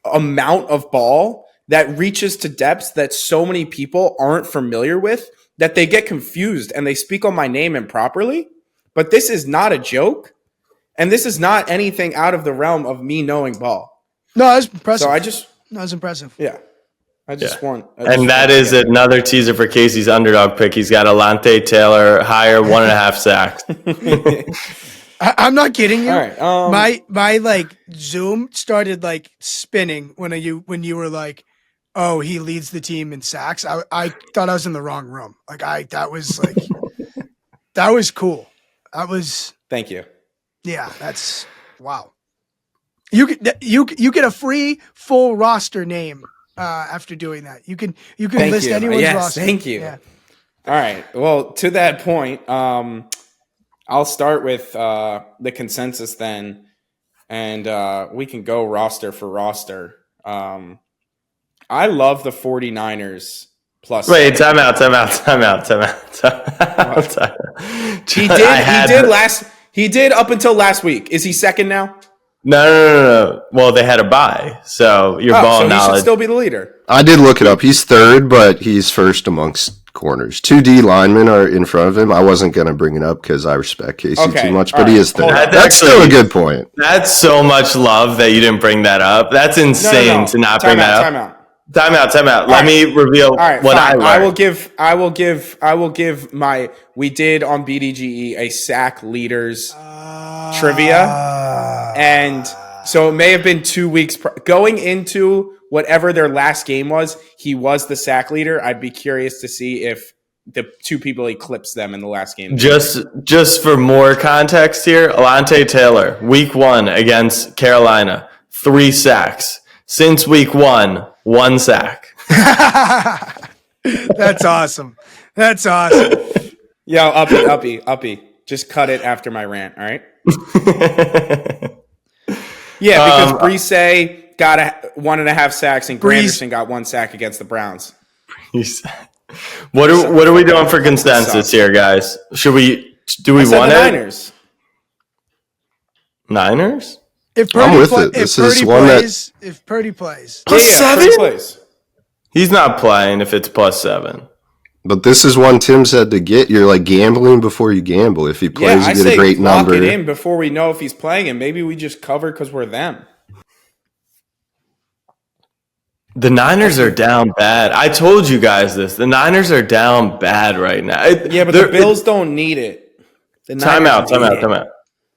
amount of ball that reaches to depths that so many people aren't familiar with, that they get confused and they speak on my name improperly. But this is not a joke, and this is not anything out of the realm of me knowing ball. No, that was impressive. So that was impressive. yeah, I just want. And that is another teaser for Casey's underdog pick. He's got Alante Taylor higher 1.5 sacks. I'm not kidding you. All right. My like Zoom started like spinning when you were like, oh, he leads the team in sacks. I thought I was in the wrong room. That was cool. That was Thank you. yeah. That's wow. You get a free full roster name after doing that. You can Thank list you. anyone's Yes, roster. thank you. Yeah. All right. Well, to that point, I'll start with the consensus then, and we can go roster for roster. I love the 49ers plus. Wait, time out. He did up until last week. Is he second now? No. Well, they had a bye, so your ball so he knowledge. should still be the leader. I did look it up. He's third, but he's first amongst corners. 2 D linemen are in front of him. I wasn't going to bring it up because I respect Casey Okay, too much, all but he right. is third. Hold on. That's still a good point. That's so much love that you didn't bring that up. That's insane to not bring that up. Time out. Let me reveal what I learned. I will give my. We did on BDGE a sack leaders trivia, and so it may have been 2 weeks going into whatever their last game was. He was the sack leader. I'd be curious to see if the two people eclipsed them in the last game. Just for more context here, Alante Taylor, week 1 against Carolina, 3 sacks. Since week 1, 1 sack. That's awesome. That's awesome. Yo, Uppy. Just cut it after my rant, all right? Yeah, because Brise got 1.5 sacks and Granderson got 1 sack against the Browns. What are we doing for consensus here, guys? Do we want it? Niners. Niners? If I'm with Purdy it. This is one if Purdy plays, Plus Yeah, 7? plays. He's not playing if it's plus 7. But this is one Tim said to get. You're like gambling before you gamble. If he plays, I you get say a great lock number. it in before we know if he's playing, and maybe we just cover because we're them. The Niners are down bad. I told you guys this. The Niners are down bad right now. Yeah, but the Bills don't need it. The Time Niners out. need it.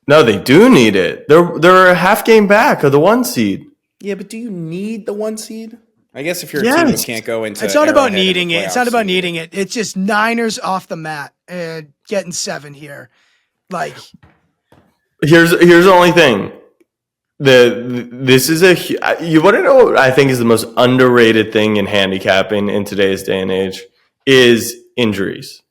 No, they do need it. They're a half game back of the 1 seed. Yeah, but do you need the 1 seed? I guess if you're a Yes. team that can't go into it's not about Arrowhead in the needing it. It's not playoffs, about you need needing it. It's just Niners off the mat and getting 7 here. Like Here's the only thing. This is you want to know what I think is the most underrated thing in handicapping in today's day and age is injuries.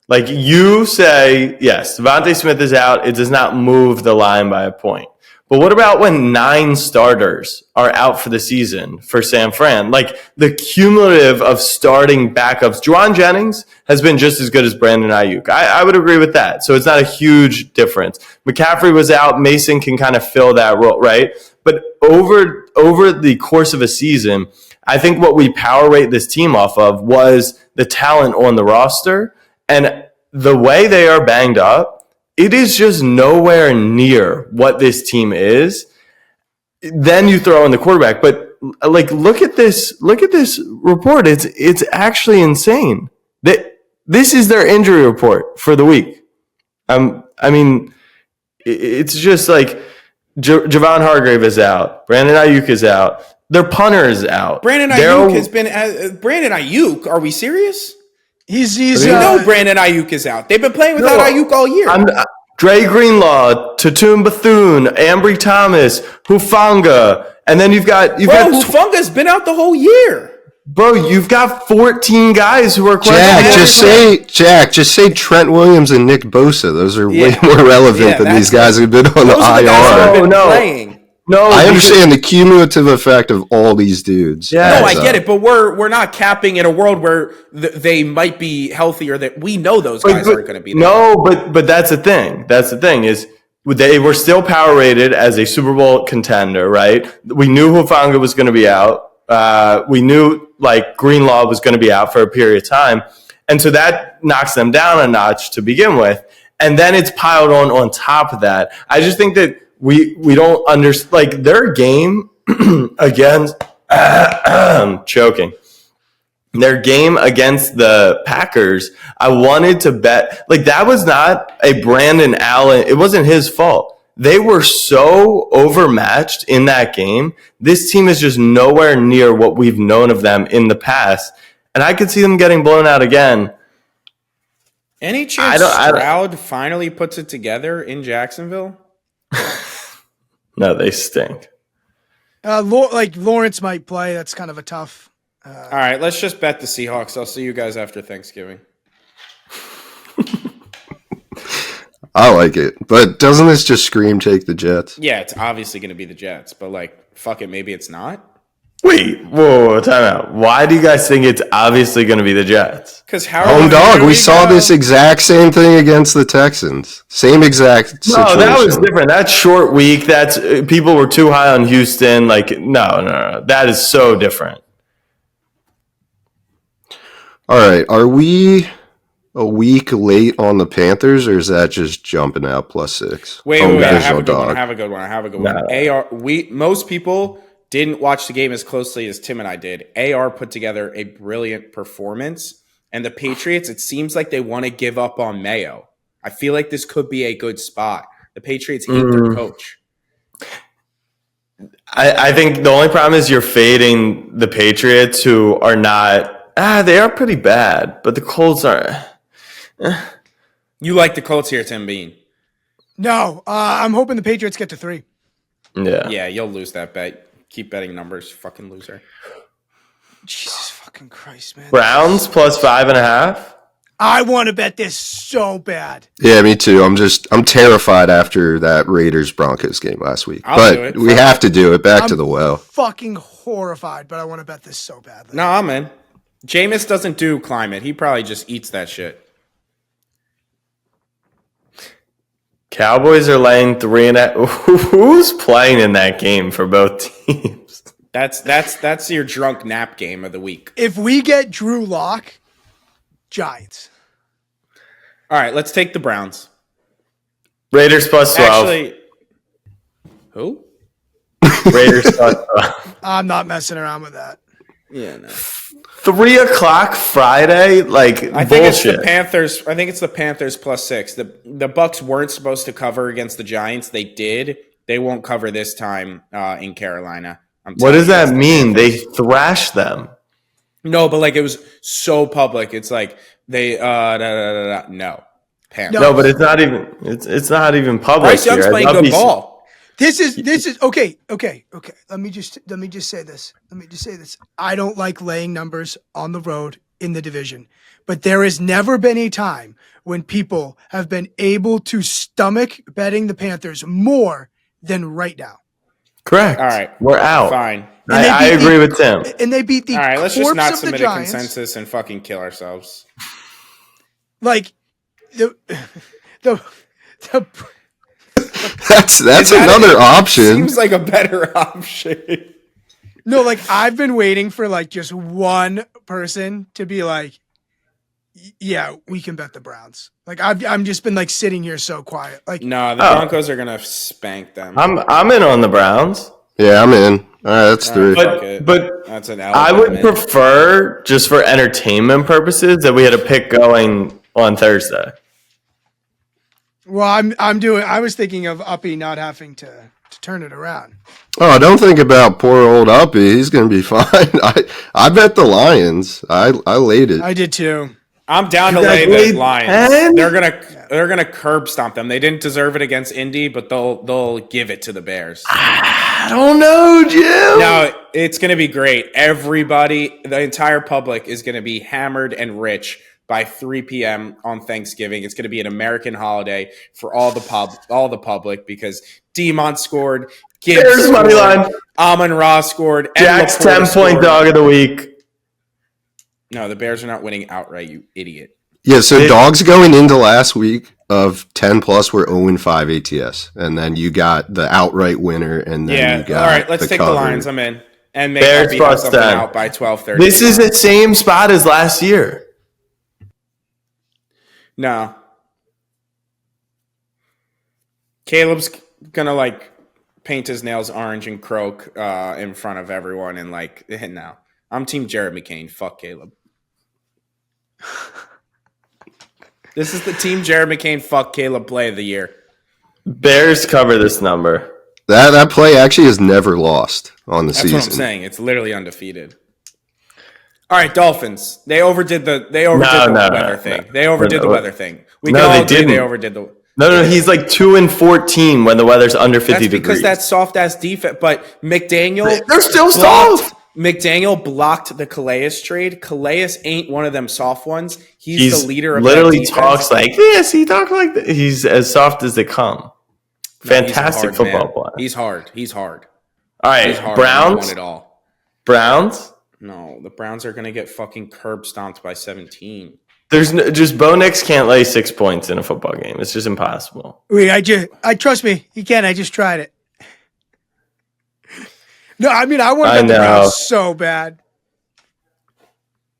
Like you say, yes, Devontae Smith is out. It does not move the line by a point. But what about when 9 starters are out for the season for San Fran? Like the cumulative of starting backups. Juwan Jennings has been just as good as Brandon Ayuk. I would agree with that. So it's not a huge difference. McCaffrey was out. Mason can kind of fill that role, right? But over the course of a season, I think what we power rate this team off of was the talent on the roster. And the way they are banged up, it is just nowhere near what this team is. Then you throw in the quarterback, but like look at this report. It's actually insane. This is their injury report for the week. I mean, it's just like Javon Hargrave is out, Brandon Ayuk is out, Their punter is out. Brandon Ayuk has been Brandon Ayuk. Are we serious? He's Brandon Ayuk is out. They've been playing without Ayuk all year. Dre Greenlaw, Tatum Bethune, Ambry Thomas, Hufanga, and then you've got Hufanga's been out the whole year. Bro, you've got 14 guys who are just say Trent Williams and Nick Bosa. Those are way more relevant than these guys who've been on the IR. No, I understand the cumulative effect of all these dudes. Yeah, no, I get it, but we're not capping in a world where they might be healthy or that we know those guys aren't going to be there. No, but that's the thing. That's the thing is they were still power rated as a Super Bowl contender, right? We knew Hufanga was going to be out. We knew like Greenlaw was going to be out for a period of time, and so that knocks them down a notch to begin with, and then it's piled on top of that. I just think that. We don't understand, like, their game against choking. Their game against the Packers, I wanted to bet, like, that was not a Brandon Allen. It wasn't his fault. They were so overmatched in that game. This team is just nowhere near what we've known of them in the past. And I could see them getting blown out again. Any chance Stroud finally puts it together in Jacksonville? No, they stink. Like Lawrence might play. That's kind of a tough. All right, let's just bet the Seahawks. I'll see you guys after Thanksgiving. I like it, but doesn't this just scream take the Jets? Yeah, it's obviously going to be the Jets, but like, fuck it, maybe it's not. Wait, whoa, time out. Why do you guys think it's obviously going to be the Jets? Because home dog, we saw this exact same thing against the Texans. Same exact situation. No, that was different. That's short week. That's people were too high on Houston. Like, no. That is so different. All right, are we a week late on the Panthers, or is that just jumping out +6? Wait, I have a good one. Most people didn't watch the game as closely as Tim and I did. AR put together a brilliant performance, and the Patriots, it seems like they want to give up on Mayo. I feel like this could be a good spot. The Patriots hate their coach. I think the only problem is you're fading the Patriots, who are not. They are pretty bad, but the Colts are. You like the Colts here, Tim Bean? No, I'm hoping the Patriots get to 3. Yeah, you'll lose that bet. Keep betting numbers, fucking loser. Jesus fucking Christ, man. Browns +5.5. I want to bet this so bad. Yeah, me too. I'm terrified after that Raiders Broncos game last week. But we have to do it. Back to the well. Fucking horrified, but I want to bet this so badly. Nah, man. Jameis doesn't do climate. He probably just eats that shit. Cowboys are laying 3.5. Who's playing in that game for both teams? That's your drunk nap game of the week. If we get Drew Lock, Giants. All right, let's take the Browns. Raiders +12. Actually, who? Raiders +12. I'm not messing around with that. Yeah, no. 3 o'clock Friday, like I think bullshit. it's the Panthers. I think it's the Panthers +6. The Bucks weren't supposed to cover against the Giants. They did. They won't cover this time in Carolina. What does that mean? They thrashed them. No, but like it was so public. It's like they no. Panthers. No, but it's not even. It's not even public. Bryce Young's playing good ball. This is okay. Let me just say this. I don't like laying numbers on the road in the division, but there has never been a time when people have been able to stomach betting the Panthers more than right now. Correct. All right, we're out. Fine. I agree with Tim. And they beat the. All right, let's just not submit a Giants. consensus and fucking kill ourselves. Like the That's another option. Seems like a better option. No, like I've been waiting for like just one person to be like, yeah, we can bet the Browns. Like I'm just been like sitting here so quiet. Like no, the Broncos are gonna spank them. I'm in on the Browns. Yeah, I'm in. All right, that's 3. But that's an I would prefer, just for entertainment purposes, that we had a pick going on Thursday. Well, I was thinking of Uppy not having to to turn it around. Oh, don't think about poor old Uppy. He's going to be fine. I bet the Lions. I laid it. I did too. I'm down to lay the Lions. They're gonna curb stomp them. They didn't deserve it against Indy, but they'll give it to the Bears. I don't know, Jim. No, it's gonna be great. Everybody, the entire public is gonna be hammered and rich by 3 p.m. on Thanksgiving. It's gonna be an American holiday for all the public because Demont scored, Gibbs Bears scored, money line. Amon-Ra scored, and Jack's Laporta 10-point scored. dog of the week. No, the Bears are not winning outright, you idiot. Yeah, so dogs going into last week of 10 plus were 0-5 ATS. And then you got the outright winner. And then you got all right, let's take cover. the Lions. I'm in. And make Bears Uppy plus have something 10. out by 12:30. This is the same spot as last year. No. Caleb's gonna paint his nails orange and croak in front of everyone and no. I'm team Jared McCain. Fuck Caleb. This is the team Jared McCain fuck Caleb play of the year. Bears cover this number. That play actually has never lost on the season. That's what I'm saying. It's literally undefeated. All right, Dolphins. They overdid the weather thing. They overdid the weather thing. We can all agree they overdid the. No, he's 2-14 when the weather's under 50 That's because degrees. that's soft ass defense. But McDaniel, They're still soft. McDaniel blocked the Calais trade. Calais ain't one of them soft ones. He's the leader of literally that defense. talks like this. He talks like this. He's as soft as they come. Fantastic football player. He's hard. All right, He's hard. Browns. Won it all. Browns. No, the Browns are gonna get fucking curb stomped by 17. There's just Bo Nix can't lay 6 points in a football game. It's just impossible. Wait, I trust me. He can. I just tried it. No, I mean I wanted the Browns so bad.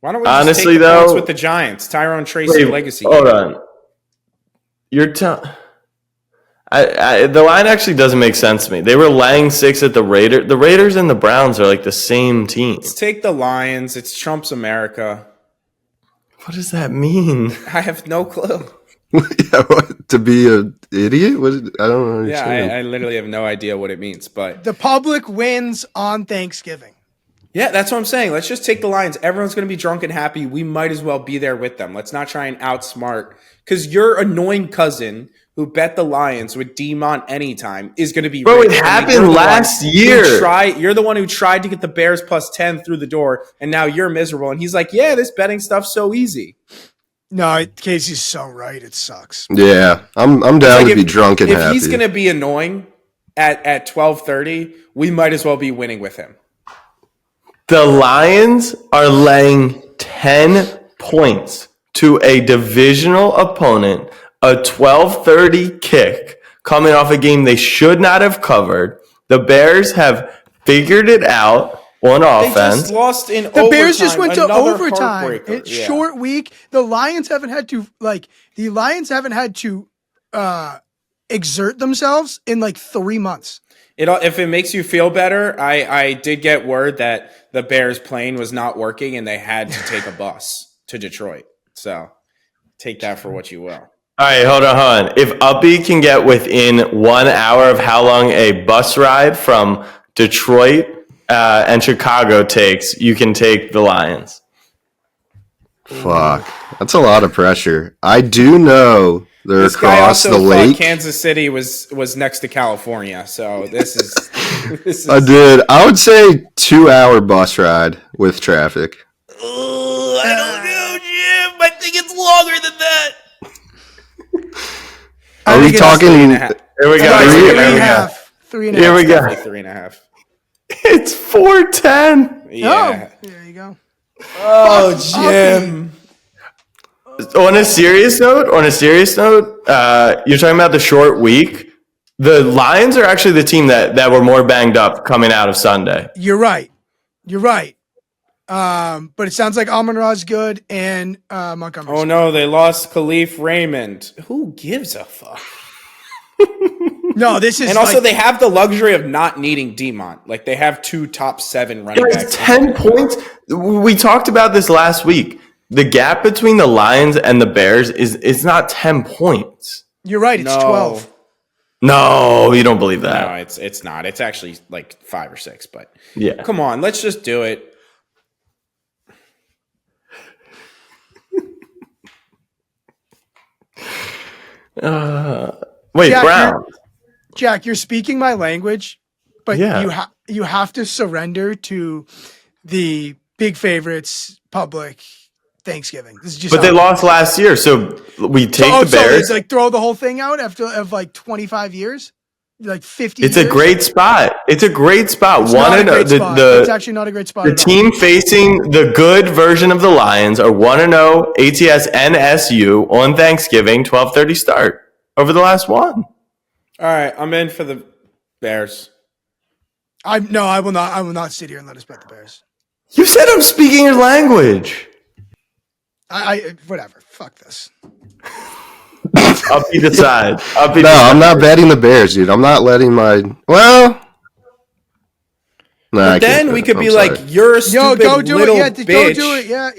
Why don't we honestly just take the points though with the Giants? Tyrone Tracy legacy. Hold on. You're telling. The line actually doesn't make sense to me. They were laying 6 at the Raiders. The Raiders and the Browns are the same team. Let's take the Lions. It's Trump's America. What does that mean? I have no clue. Yeah, to be an idiot? I don't understand. Yeah, I literally have no idea what it means. But the public wins on Thanksgiving. Yeah, that's what I'm saying. Let's just take the Lions. Everyone's going to be drunk and happy. We might as well be there with them. Let's not try and outsmart. Because your annoying cousin who bet the Lions with Demont anytime is going to be Bro, rich. it happened last year. You're the one who tried to get the Bears plus 10 through the door, and now you're miserable. And he's like, yeah, this betting stuff's so easy. No, Casey's so right. It sucks. Yeah, I'm down to be drunk and happy. If he's going to be annoying at 12:30, we might as well be winning with him. The Lions are laying 10 points to a divisional opponent, a 12:30 kick coming off a game they should not have covered. The Bears have figured it out on offense. They just lost in the overtime. Bears just went to Another overtime. heartbreaker. It's short week. The Lions haven't had to exert themselves in 3 months. If it makes you feel better, I did get word that the Bears plane was not working and they had to take a bus to Detroit. So take that for what you will. All right, hold on. If Uppy can get within 1 hour of how long a bus ride from Detroit and Chicago takes, you can take the Lions. Fuck. That's a lot of pressure. I do know they're This guy across also the lake. Kansas City was next to California, so this is. I did. I would say 2-hour bus ride with traffic. I don't know, Jim. I think it's longer than that. Are we talking? Here we go. Three and a half. Here we go. 3.5. It's 4:10. Yeah. Oh, there you go. Oh, Jim. On a serious note, you're talking about the short week. The Lions are actually the team that were more banged up coming out of Sunday. You're right. But it sounds like Amon-Ra's good and Montgomery's Oh, no, they lost Khalif Raymond. Who gives a fuck? No, this is And also, they have the luxury of not needing Demont. They have 2 top 7 running backs. 10 points. We talked about this last week. The gap between the Lions and the Bears is not 10 points. You're right. It's 12. No, you don't believe No, that. it's not. It's actually like 5 or 6. But Yeah. come on, let's just do it. Wait, Jack, Brown. Jack, you're speaking my language, but Yeah. you have to surrender to the big favorites public Thanksgiving. This is just But how they it lost is. last year, so we take the So Bears. it's like throw the whole thing out of like 25 years, like 50 It's years. a great spot. It's a great spot. It's not a great spot. It's The actually not a great spot the at all. team facing the good version of the Lions are 1-0 ATS and SU on Thanksgiving, 12:30 start over the last one. All right, I'm in for the Bears. I will not. I will not sit here and let us bet the Bears. You said I'm speaking your language. I whatever. Fuck this. Uppy decide. No, I'm not betting the Bears, dude. I'm not letting my well. Nah, I But can't then bet we it. could I'm be sorry. like, you're a stupid Go do little it. Yeah, bitch. go do it. Yeah.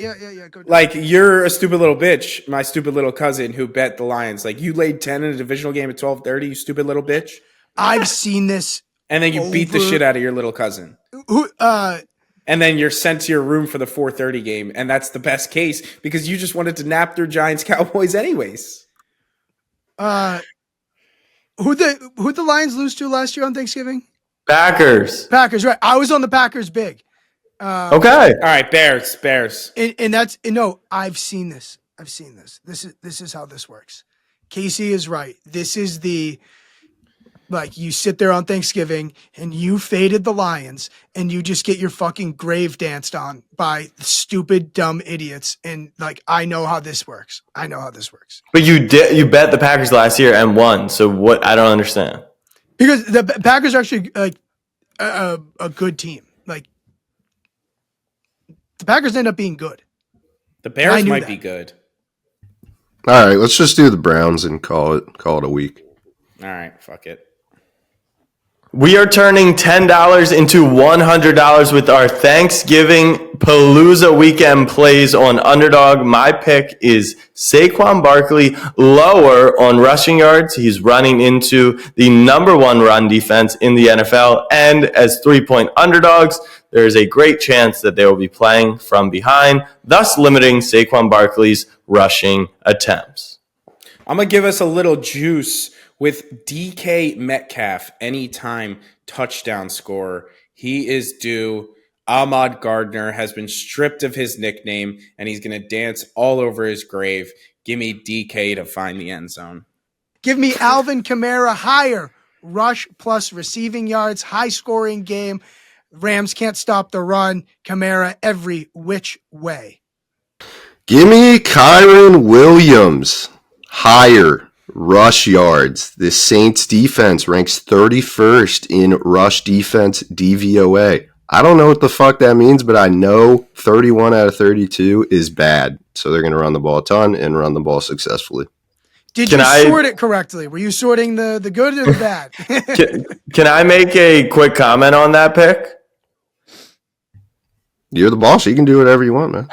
Go do it. Like, you're a stupid little bitch, my stupid little cousin who bet the Lions. Like, you laid 10 in a divisional game at 12:30, you stupid little bitch. I've seen this. And then you beat the Over- shit out of your little cousin. Who? And then you're sent to your room for the 4:30 game. And that's the best case because you just wanted to nap through Giants Cowboys anyways. Who'd the Lions lose to last year on Thanksgiving? Packers. Packers, right? I was on the Packers big. Okay. All right, Bears. And that's no. I've seen this. This is how this works. Casey is right. This is the like you sit there on Thanksgiving and you faded the Lions and you just get your fucking grave danced on by stupid dumb idiots. And like I know how this works. But you bet the Packers last year and won. So what? I don't understand. Because the Packers are actually like a good team. Like the Packers end up being good. The Bears knew might that. be good. All right, let's just do the Browns and call it a week. All right, fuck it. We are turning $10 into $100 with our Thanksgiving Palooza weekend plays on Underdog. My pick is Saquon Barkley lower on rushing yards. He's running into the number one run defense in the NFL. And as 3-point underdogs, there is a great chance that they will be playing from behind, thus limiting Saquon Barkley's rushing attempts. I'm going to give us a little juice with DK Metcalf, anytime touchdown scorer. He is due. Ahmad Gardner has been stripped of his nickname, and he's going to dance all over his grave. Give me DK to find the end zone. Give me Alvin Kamara higher. Rush plus receiving yards, high scoring game. Rams can't stop the run. Kamara every which way. Give me Kyron Williams higher rush yards. The Saints defense ranks 31st in rush defense DVOA. I don't know what the fuck that means, but I know 31 out of 32 is bad. So they're going to run the ball a ton and run the ball successfully. Did you sort it correctly? Were you sorting the good or the bad? Can I make a quick comment on that pick? You're the boss. You can do whatever you want, man.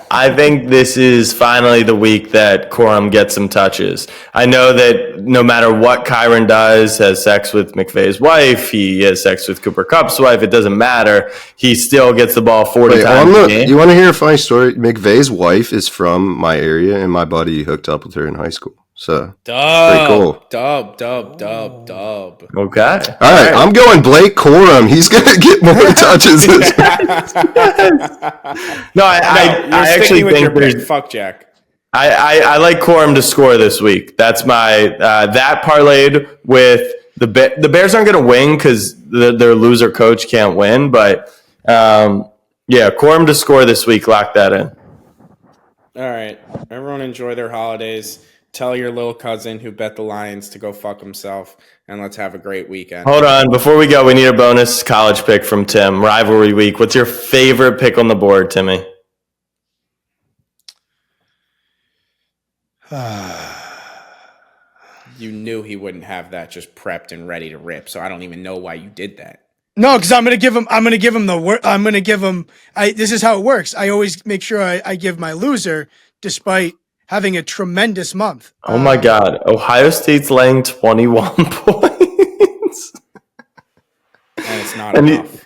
I think this is finally the week that Corum gets some touches. I know that no matter what Kyron does, has sex with McVay's wife, he has sex with Cooper Kupp's wife, it doesn't matter. He still gets the ball 40 times a game. You want to hear a funny story? McVay's wife is from my area, and my buddy hooked up with her in high school. So, pretty cool. Dub. Okay. All right, I'm going Blake Corum. He's going to get more touches this No, I I actually think there's... Fuck Jack. I like Corum to score this week. That's my that parlayed with the Bears aren't going to win because their loser coach can't win. But yeah, Corum to score this week. Lock that in. All right, everyone enjoy their holidays. Tell your little cousin who bet the Lions to go fuck himself, and let's have a great weekend. Hold on, before we go, we need a bonus college pick from Tim. Rivalry week. What's your favorite pick on the board, Timmy? You knew he wouldn't have that just prepped and ready to rip, so I don't even know why you did that. No, because I'm gonna give him the word. I'm gonna give him. This is how it works. I always make sure I give my loser, despite having a tremendous month. Oh my God, Ohio State's laying 21 points. not And enough.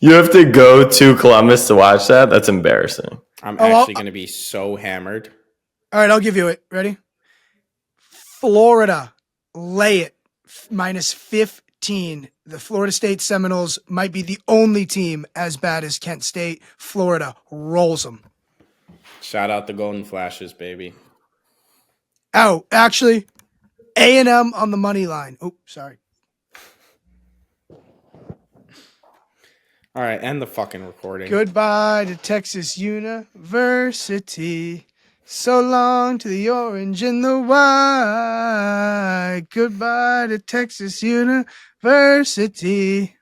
You have to go to Columbus to watch that? That's embarrassing. I'm Oh, actually going to be so hammered. All right, I'll give you it. Ready? Florida, lay it, minus 15. The Florida State Seminoles might be the only team as bad as Kent State. Florida rolls them. Shout out the Golden Flashes, baby. Oh, actually, A&M on the money line. Oh, sorry. All right, end the fucking recording. Goodbye to Texas University. So long to the orange and the white. Goodbye to Texas University.